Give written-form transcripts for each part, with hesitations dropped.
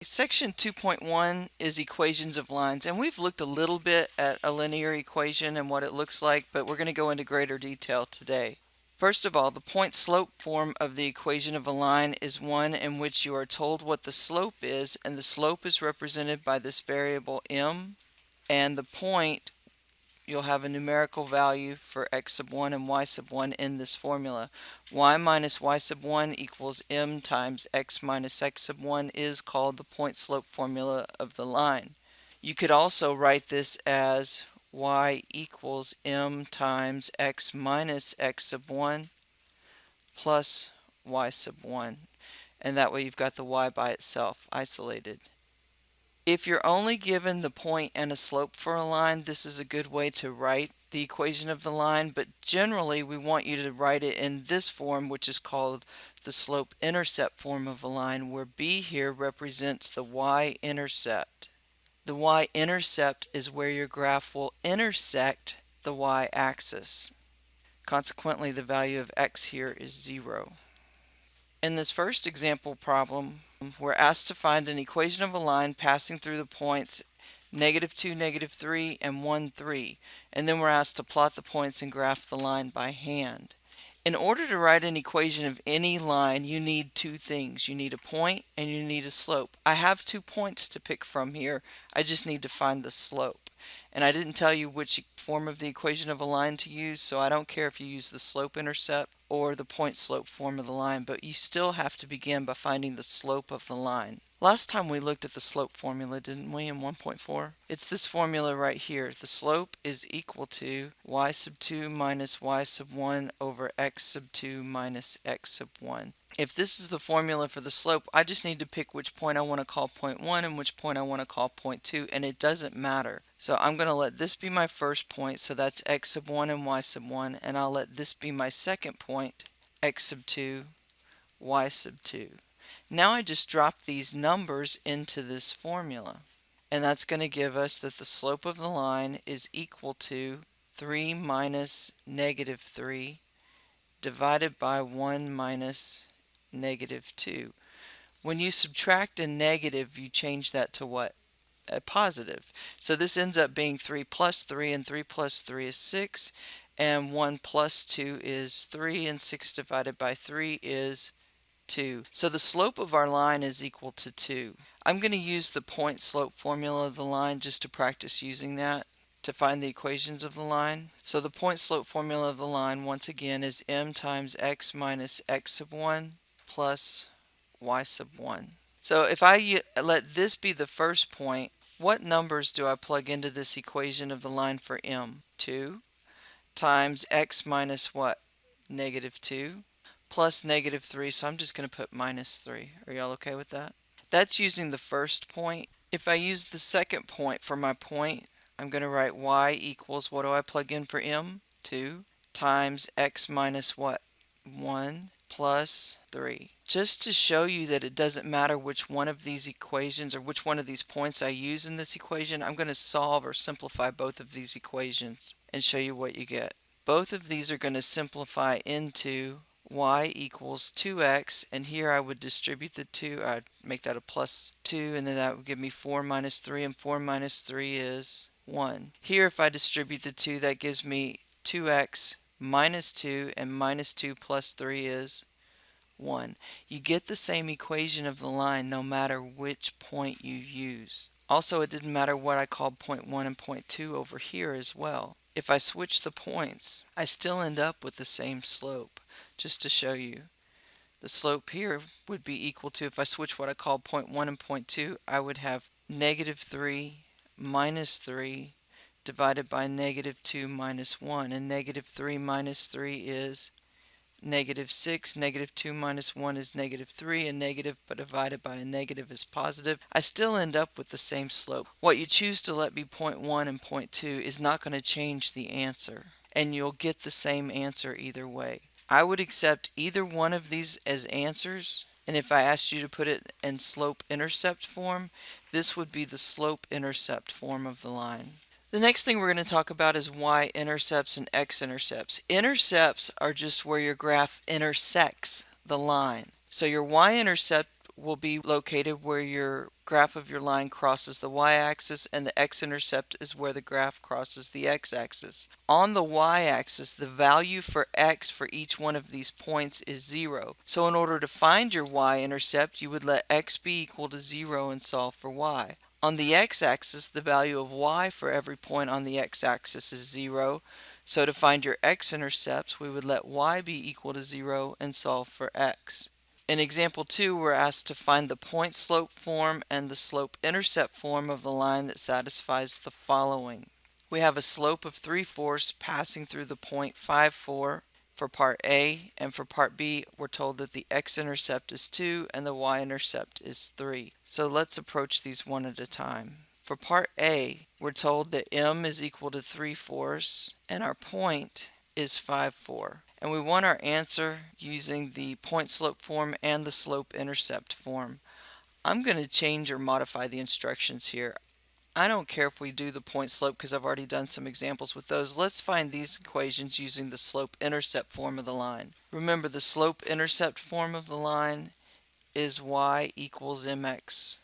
Section 2.1 is equations of lines, and we've looked a little bit at a linear equation and what it looks like, but we're going to go into greater detail today. First of all, the point-slope form of the equation of a line is one in which you are told what the slope is, and the slope is represented by this variable m, and the point, you'll have a numerical value for x sub 1 and y sub 1 in this formula. Y minus y sub 1 equals m times x minus x sub 1 is called the point slope formula of the line. You could also write this as y equals m times x minus x sub 1 plus y sub 1, and that way you've got the y by itself isolated. If you're only given the point and a slope for a line, this is a good way to write the equation of the line, but generally we want you to write it in this form, which is called the slope-intercept form of a line, where b here represents the y-intercept. The y-intercept is where your graph will intersect the y-axis. Consequently, the value of x here is 0. In this first example problem, we're asked to find an equation of a line passing through the points -2, -3, and 1, 3, and then we're asked to plot the points and graph the line by hand. In order to write an equation of any line, you need two things. You need a point and you need a slope. I have 2 points to pick from here. I just need to find the slope. And I didn't tell you which form of the equation of a line to use, so I don't care if you use the slope-intercept or the point-slope form of the line, but you still have to begin by finding the slope of the line. Last time we looked at the slope formula, didn't we, in 1.4? It's this formula right here. The slope is equal to y sub 2 minus y sub 1 over x sub 2 minus x sub 1. If this is the formula for the slope, I just need to pick which point I want to call point 1 and which point I want to call point 2, and it doesn't matter. So I'm going to let this be my first point, so that's x sub 1 and y sub 1, and I'll let this be my second point, x sub 2, y sub 2. Now I just drop these numbers into this formula, and that's going to give us that the slope of the line is equal to 3 minus -3 divided by 1 minus -2. When you subtract a negative, you change that to what? A positive. So this ends up being 3 plus 3, and 3 plus 3 is 6, and 1 plus 2 is 3, and 6 divided by 3 is 2. So the slope of our line is equal to 2. I'm going to use the point slope formula of the line just to practice using that to find the equations of the line. So the point slope formula of the line once again is m times x minus x sub 1 plus y sub 1. So if I let this be the first point, what numbers do I plug into this equation of the line for m? 2 times x minus what? -2 plus -3, so I'm just going to put -3. Are y'all okay with that? That's using the first point. If I use the second point for my point, I'm going to write y equals, what do I plug in for m? 2 times x minus what? 1 plus 3. Just to show you that it doesn't matter which one of these equations or which one of these points I use in this equation, I'm going to solve or simplify both of these equations and show you what you get. Both of these are going to simplify into y equals 2x, and here I would distribute the 2, I'd make that a plus 2, and then that would give me 4 minus 3, and 4 minus 3 is 1. Here if I distribute the 2, that gives me 2x minus 2, and minus 2 plus 3 is 1. You get the same equation of the line no matter which point you use. Also, it didn't matter what I called point 1 and point 2 over here as well. If I switch the points, I still end up with the same slope. Just to show you, the slope here would be equal to, if I switch what I call point 1 and point 2, I would have -3 minus 3 divided by -2 minus 1, and -3 minus 3 is -6, -2 minus 1 is -3, and negative but divided by a negative is positive. I still end up with the same slope. What you choose to let be point 1 and point 2 is not going to change the answer, and you'll get the same answer either way. I would accept either one of these as answers, and if I asked you to put it in slope-intercept form, this would be the slope-intercept form of the line. The next thing we're going to talk about is y-intercepts and x-intercepts. Intercepts are just where your graph intersects the line. So your y-intercept will be located where your graph of your line crosses the y-axis, and the x-intercept is where the graph crosses the x-axis. On the y-axis, the value for x for each one of these points is 0. So in order to find your y-intercept, you would let x be equal to 0 and solve for y. On the x-axis, the value of y for every point on the x-axis is 0. So to find your x-intercepts, we would let y be equal to 0 and solve for x. In example 2, we're asked to find the point slope form and the slope-intercept form of the line that satisfies the following. We have a slope of 3/4 passing through the point 5, 4 for part A, and for part B we're told that the x-intercept is 2 and the y-intercept is 3. So let's approach these one at a time. For part A, we're told that m is equal to 3/4 and our point is 5, 4. And we want our answer using the point slope form and the slope intercept form. I'm going to change or modify the instructions here. I don't care if we do the point slope because I've already done some examples with those. Let's find these equations using the slope intercept form of the line. Remember, the slope intercept form of the line is y equals mx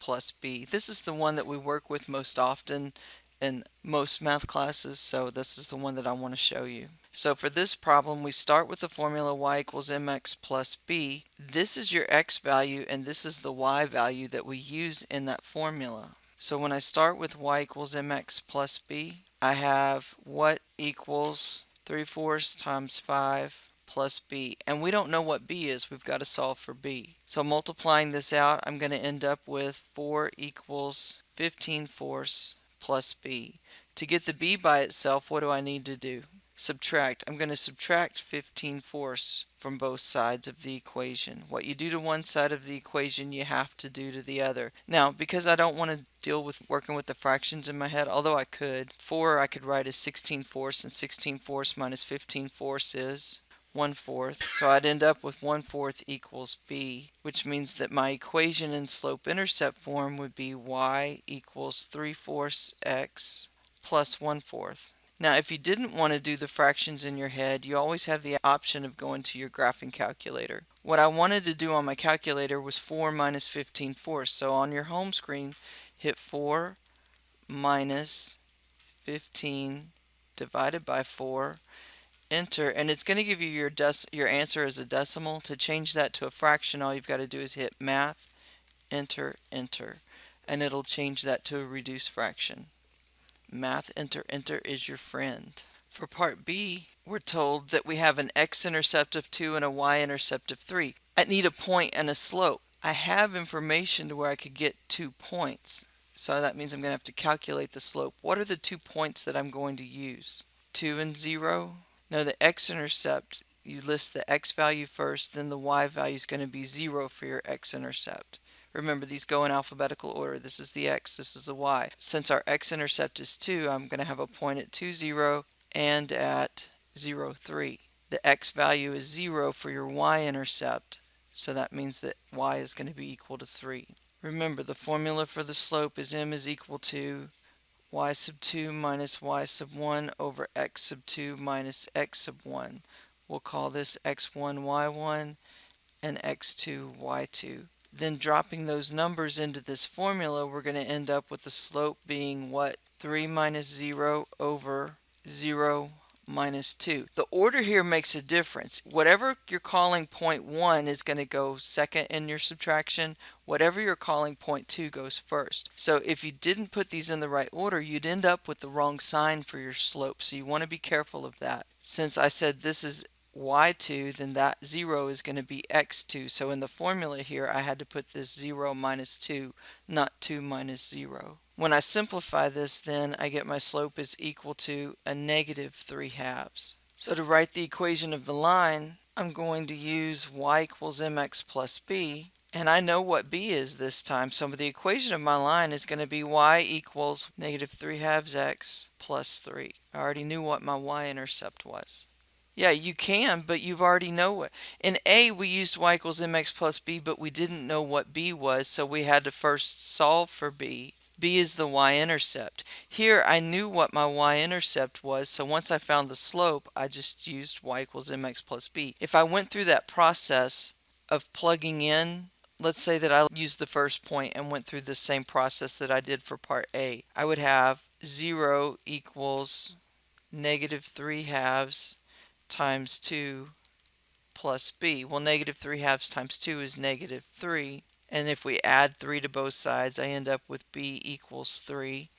plus b. This is the one that we work with most often in most math classes, so this is the one that I want to show you. So for this problem, we start with the formula y equals mx plus b. This is your x value and this is the y value that we use in that formula. So when I start with y equals mx plus b, I have what equals 3/4 times 5 plus b. And we don't know what b is. We've got to solve for b. So multiplying this out, I'm going to end up with 4 equals 15/4 plus b. To get the b by itself, what do I need to do? Subtract. I'm going to subtract 15/4 from both sides of the equation. What you do to one side of the equation, you have to do to the other. Now, because I don't want to deal with working with the fractions in my head, although I could, 4 I could write as 16/4, and 16/4 minus 15/4 is 1/4. So I'd end up with 1/4 equals b, which means that my equation in slope-intercept form would be y equals 3/4 x plus 1/4. Now, if you didn't want to do the fractions in your head, you always have the option of going to your graphing calculator. What I wanted to do on my calculator was 4 minus 15/4. So on your home screen, hit 4 minus 15 divided by 4, enter, and it's going to give you your answer as a decimal. To change that to a fraction, all you've got to do is hit math, enter, enter, and it'll change that to a reduced fraction. Math, enter, enter is your friend. For part B, we're told that we have an x-intercept of 2 and a y-intercept of 3. I need a point and a slope. I have information to where I could get 2 points. So that means I'm going to have to calculate the slope. What are the 2 points that I'm going to use? 2 and 0? No, the x-intercept, you list the x value first, then the y value is going to be 0 for your x-intercept. Remember, these go in alphabetical order. This is the x, this is the y. Since our x-intercept is 2, I'm going to have a point at 2, 0 and at 0, 3. The x value is 0 for your y-intercept, so that means that y is going to be equal to 3. Remember, the formula for the slope is m is equal to y sub 2 minus y sub 1 over x sub 2 minus x sub 1. We'll call this x1, y1 and x2, y2. Then dropping those numbers into this formula, we're going to end up with the slope being what? 3 minus 0 over 0 minus 2. The order here makes a difference. Whatever you're calling point 1 is going to go second in your subtraction. Whatever you're calling point 2 goes first. So if you didn't put these in the right order, you'd end up with the wrong sign for your slope. So you want to be careful of that. Since I said this is y2, then that 0 is going to be x2. So in the formula here, I had to put this 0 minus 2, not 2 minus 0. When I simplify this, then I get my slope is equal to a negative 3/2. So to write the equation of the line, I'm going to use y equals mx plus b. And I know what b is this time, so the equation of my line is going to be y equals negative 3/2 x plus 3. I already knew what my y-intercept was. Yeah, you can, but you've already know it. In A, we used y equals mx plus b, but we didn't know what b was, so we had to first solve for b. B is the y-intercept. Here, I knew what my y-intercept was, so once I found the slope, I just used y equals mx plus b. If I went through that process of plugging in let's say that I used the first point and went through the same process that I did for part A. I would have 0 equals negative 3 halves times 2 plus b. Well, negative 3 halves times 2 is negative 3. And if we add 3 to both sides, I end up with b equals 3.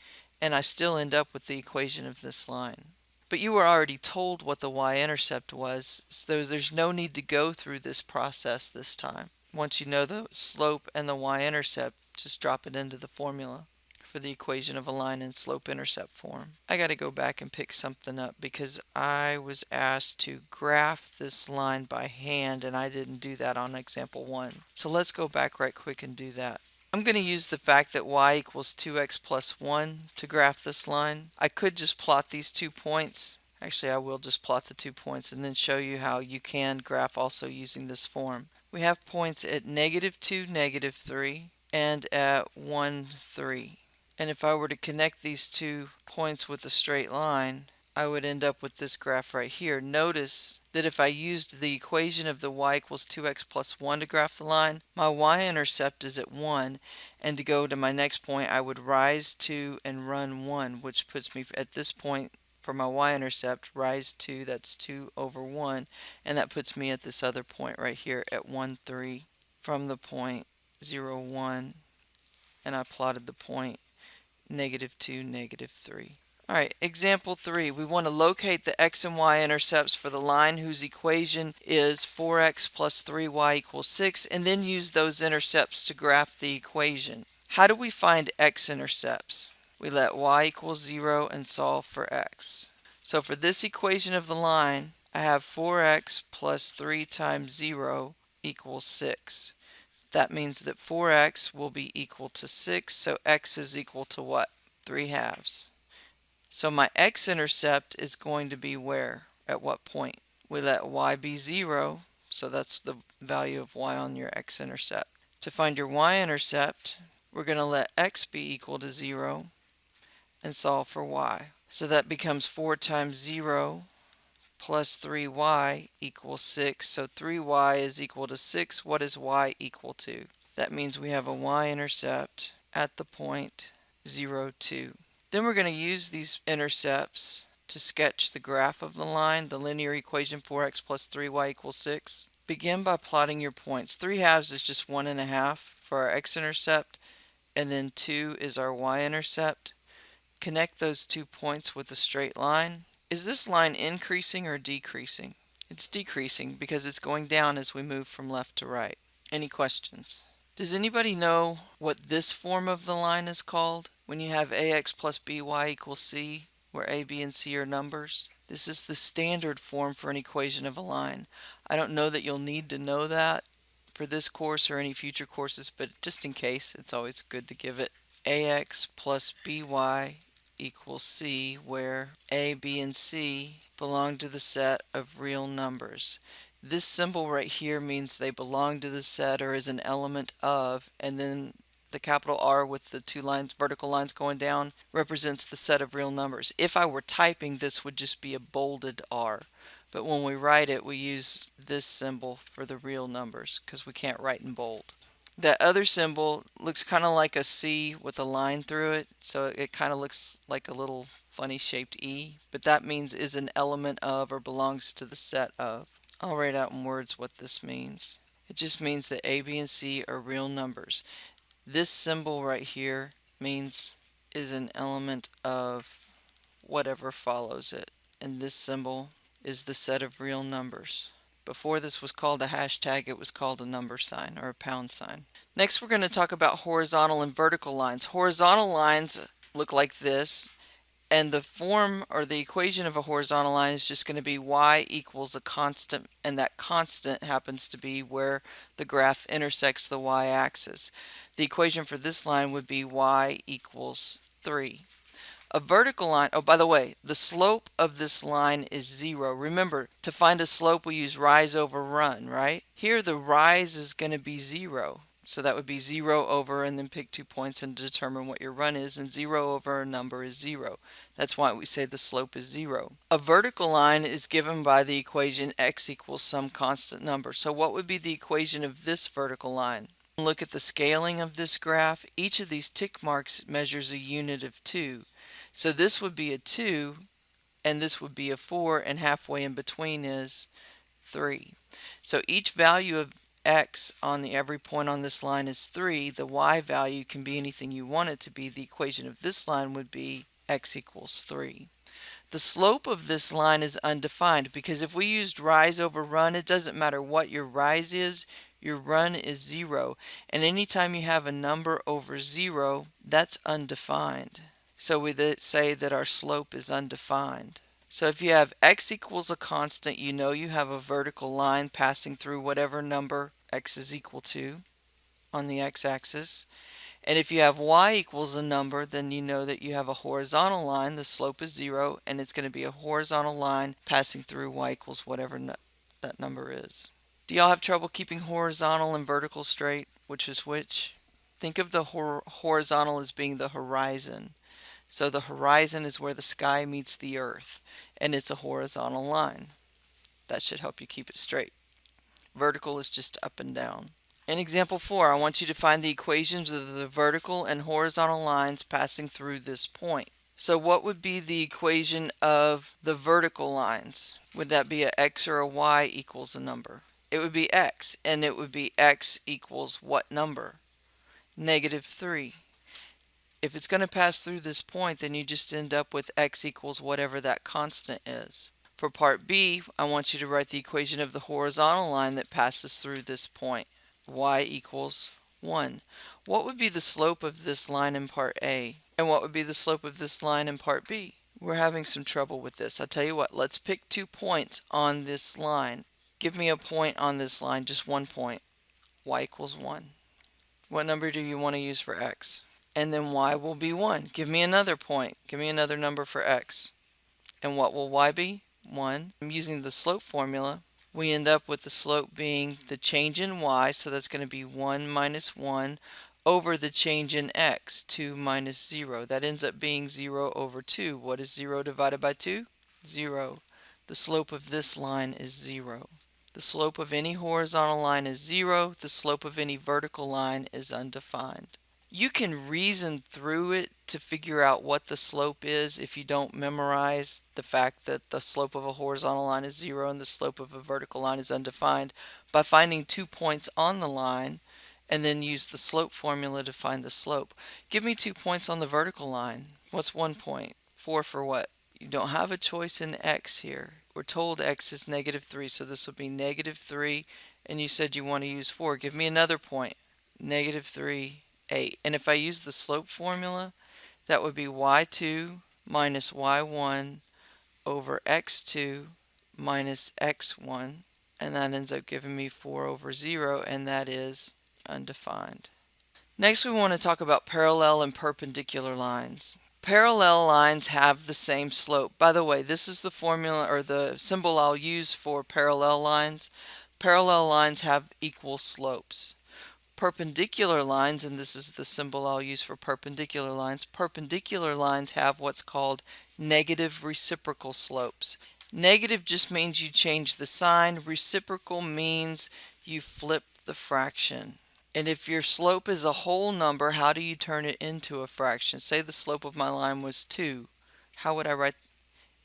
And I still end up with the equation of this line. But you were already told what the y-intercept was, so there's no need to go through this process this time. Once you know the slope and the y-intercept, just drop it into the formula for the equation of a line in slope-intercept form. I got to go back and pick something up because I was asked to graph this line by hand and I didn't do that on example 1. So let's go back right quick and do that. I'm going to use the fact that y equals 2x plus 1 to graph this line. I could just plot these 2 points. Actually, I will just plot the 2 points and then show you how you can graph also using this form. We have points at negative 2, negative 3, and at 1, 3. And if I were to connect these 2 points with a straight line, I would end up with this graph right here. Notice that if I used the equation of the y equals 2x plus 1 to graph the line, my y-intercept is at 1, and to go to my next point I would rise 2 and run 1, which puts me at this point for my y-intercept, rise 2, that's 2 over 1, and that puts me at this other point right here at 1, 3 from the point 0, 1, and I plotted the point negative 2, negative 3. Alright, example 3. We want to locate the x and y intercepts for the line whose equation is 4x plus 3y equals 6, and then use those intercepts to graph the equation. How do we find x-intercepts? We let y equal 0 and solve for x. So for this equation of the line, I have 4x plus 3 times 0 equals 6. That means that 4x will be equal to 6, so x is equal to what? 3 halves. So my x-intercept is going to be where? At what point? We let y be 0, so that's the value of y on your x-intercept. To find your y-intercept, we're going to let x be equal to 0 and solve for y. So that becomes 4 times 0 plus 3y equals 6. So 3y is equal to 6. What is y equal to? That means we have a y-intercept at the point 0, 2. Then we're going to use these intercepts to sketch the graph of the line, the linear equation 4x plus 3y equals 6. Begin by plotting your points. 3 halves is just 1.5 for our x-intercept, and then 2 is our y-intercept. Connect those 2 points with a straight line. Is this line increasing or decreasing? It's decreasing because it's going down as we move from left to right. Any questions? Does anybody know what this form of the line is called? When you have ax plus by equals c, where a, b, and c are numbers? This is the standard form for an equation of a line. I don't know that you'll need to know that for this course or any future courses, but just in case, it's always good to give it. Ax plus by equals c, where a, b, and c belong to the set of real numbers. This symbol right here means they belong to the set or is an element of, and then the capital R with the 2 lines, vertical lines going down, represents the set of real numbers. If I were typing, this would just be a bolded R. But when we write it, we use this symbol for the real numbers because we can't write in bold. That other symbol looks kind of like a C with a line through it, so it kind of looks like a little funny shaped E, but that means is an element of or belongs to the set of. I'll write out in words what this means. It just means that A, B, and C are real numbers. This symbol right here means is an element of whatever follows it, and this symbol is the set of real numbers. Before this was called a hashtag, it was called a number sign or a pound sign. Next, we're going to talk about horizontal and vertical lines. Horizontal lines look like this, and the form or the equation of a horizontal line is just going to be y equals a constant, and that constant happens to be where the graph intersects the y-axis. The equation for this line would be y equals 3. A vertical line, oh, by the way, the slope of this line is 0. Remember, to find a slope we use rise over run, right? Here the rise is going to be 0. So that would be 0 over and then pick 2 points and determine what your run is, and 0 over a number is 0. That's why we say the slope is 0. A vertical line is given by the equation x equals some constant number. So what would be the equation of this vertical line? Look at the scaling of this graph. Each of these tick marks measures a unit of 2. So this would be a 2, and this would be a 4, and halfway in between is 3. So each value of x on every point on this line is 3. The y value can be anything you want it to be. The equation of this line would be x equals 3. The slope of this line is undefined because if we used rise over run, it doesn't matter what your rise is, your run is 0. And anytime you have a number over 0, that's undefined. So we say that our slope is undefined. So if you have x equals a constant, you know you have a vertical line passing through whatever number x is equal to on the x-axis. And if you have y equals a number, then you know that you have a horizontal line. The slope is 0, and it's going to be a horizontal line passing through y equals whatever that number is. Do y'all have trouble keeping horizontal and vertical straight? Which is which? Think of the horizontal as being the horizon. So the horizon is where the sky meets the earth, and it's a horizontal line. That should help you keep it straight. Vertical is just up and down. In example 4, I want you to find the equations of the vertical and horizontal lines passing through this point. So what would be the equation of the vertical lines? Would that be a x or a y equals a number? It would be x, and it would be x equals what number? -3. If it's going to pass through this point, then you just end up with x equals whatever that constant is. For part B, I want you to write the equation of the horizontal line that passes through this point. Y equals 1. What would be the slope of this line in part A? And what would be the slope of this line in part B? We're having some trouble with this. I'll tell you what, let's pick 2 points on this line. Give me a point on this line, just 1 point. Y equals 1. What number do you want to use for x? And then y will be 1. Give me another point. Give me another number for x. And what will y be? 1. I'm using the slope formula. We end up with the slope being the change in y, so that's going to be 1 minus 1 over the change in x, 2 minus 0. That ends up being 0 over 2. What is 0 divided by 2? 0. The slope of this line is 0. The slope of any horizontal line is 0. The slope of any vertical line is undefined. You can reason through it to figure out what the slope is if you don't memorize the fact that the slope of a horizontal line is 0 and the slope of a vertical line is undefined by finding 2 points on the line and then use the slope formula to find the slope. Give me 2 points on the vertical line. What's 1 point? 4 for what? You don't have a choice in x here. We're told x is -3, so this would be -3, and you said you want to use 4. Give me another point. -3. 8. And if I use the slope formula, that would be y2 minus y1 over x2 minus x1, and that ends up giving me 4 over 0, and that is undefined. Next, we want to talk about parallel and perpendicular lines. Parallel lines have the same slope. By the way, this is the formula or the symbol I'll use for parallel lines. Parallel lines have equal slopes. Perpendicular lines, and this is the symbol I'll use for perpendicular lines have what's called negative reciprocal slopes. Negative just means you change the sign. Reciprocal means you flip the fraction. And if your slope is a whole number, how do you turn it into a fraction? Say the slope of my line was 2. How would I write?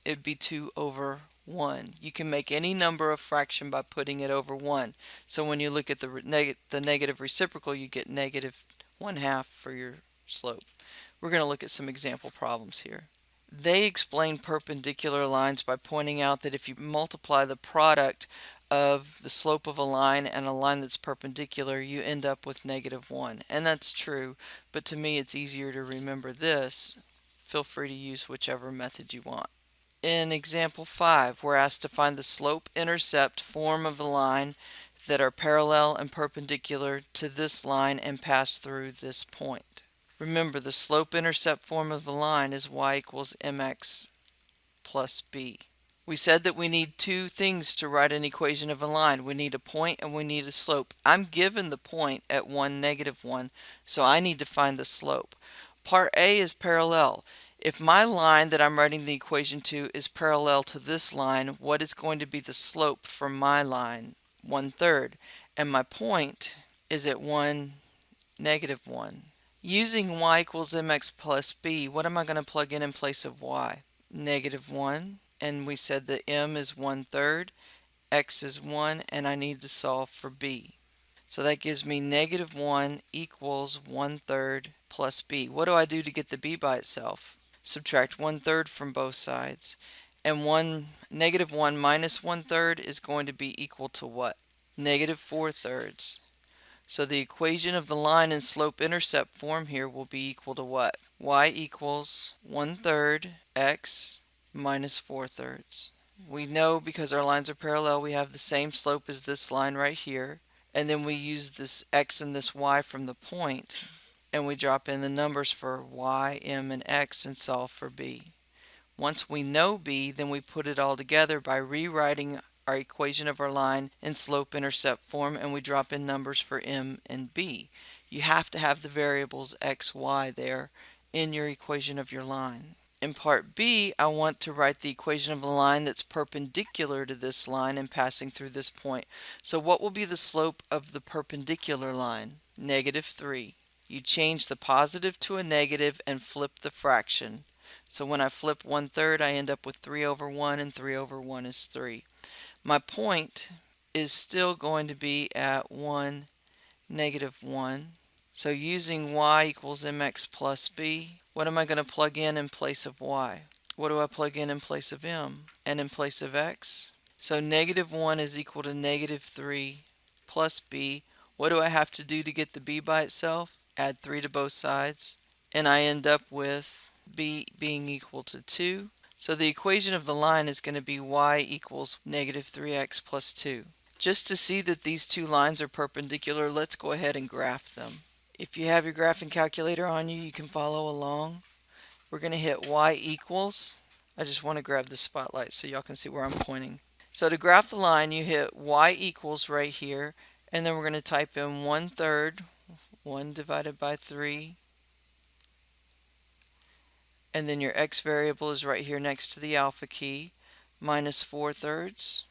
It'd be 2 over 1. You can make any number a fraction by putting it over 1. So when you look at the negative reciprocal, you get -1/2 for your slope. We're going to look at some example problems here. They explain perpendicular lines by pointing out that if you multiply the product of the slope of a line and a line that's perpendicular, you end up with -1. And that's true, but to me it's easier to remember this. Feel free to use whichever method you want. In example 5, we're asked to find the slope-intercept form of the line that are parallel and perpendicular to this line and pass through this point. Remember, the slope-intercept form of the line is y equals mx plus b. We said that we need 2 things to write an equation of a line. We need a point and we need a slope. I'm given the point at 1, -1, so I need to find the slope. Part A is parallel. If my line that I'm writing the equation to is parallel to this line, what is going to be the slope for my line? 1/3. And my point is at 1, negative 1. Using y equals mx plus b, what am I going to plug in place of y? Negative 1, and we said that m is 1/3, x is 1, and I need to solve for b. So that gives me negative 1 equals 1/3 plus b. What do I do to get the b by itself? Subtract 1/3 from both sides. And negative 1 minus 1/3 is going to be equal to what? Negative 4/3. So the equation of the line in slope-intercept form here will be equal to what? Y equals 1/3 x minus 4/3. We know because our lines are parallel we have the same slope as this line right here. And then we use this x and this y from the point, and we drop in the numbers for y, m, and x and solve for b. Once we know b, then we put it all together by rewriting our equation of our line in slope-intercept form, and we drop in numbers for m and b. You have to have the variables x, y there in your equation of your line. In part B, I want to write the equation of a line that's perpendicular to this line and passing through this point. So what will be the slope of the perpendicular line? Negative 3. You change the positive to a negative and flip the fraction. So when I flip 1/3, I end up with 3/1, and 3/1 is 3. My point is still going to be at 1, negative 1. So using y equals mx plus b, what am I going to plug in place of y? What do I plug in place of m? And in place of x? So negative 1 is equal to negative 3 plus b. What do I have to do to get the b by itself? Add 3 to both sides. And I end up with b being equal to 2. So the equation of the line is going to be y equals negative 3x plus 2. Just to see that these two lines are perpendicular, let's go ahead and graph them. If you have your graphing calculator on you, you can follow along. We're going to hit y equals. I just want to grab the spotlight so y'all can see where I'm pointing. So to graph the line, you hit y equals right here, and then we're going to type in 1/3, 1 divided by 3, and then your x variable is right here next to the alpha key, minus 4/3.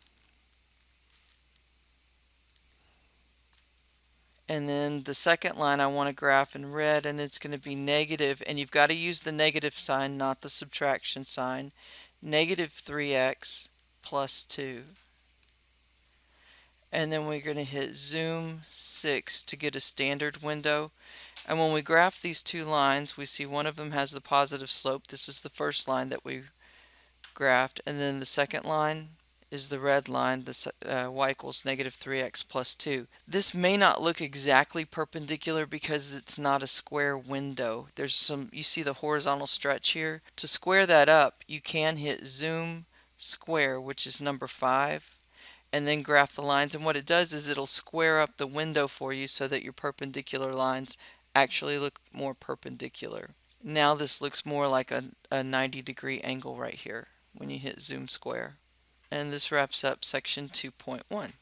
And then the second line I want to graph in red, and it's going to be negative, and you've got to use the negative sign, not the subtraction sign. Negative 3x plus 2. And then we're going to hit zoom 6 to get a standard window. And when we graph these two lines, we see one of them has the positive slope. This is the first line that we graphed, and then the second line is the red line, y equals negative 3x plus 2. This may not look exactly perpendicular because it's not a square window. There's some, you see the horizontal stretch here. To square that up, you can hit zoom square, which is number 5, and then graph the lines. And what it does is it'll square up the window for you so that your perpendicular lines actually look more perpendicular. Now this looks more like a 90-degree angle right here when you hit zoom square. And this wraps up section 2.1.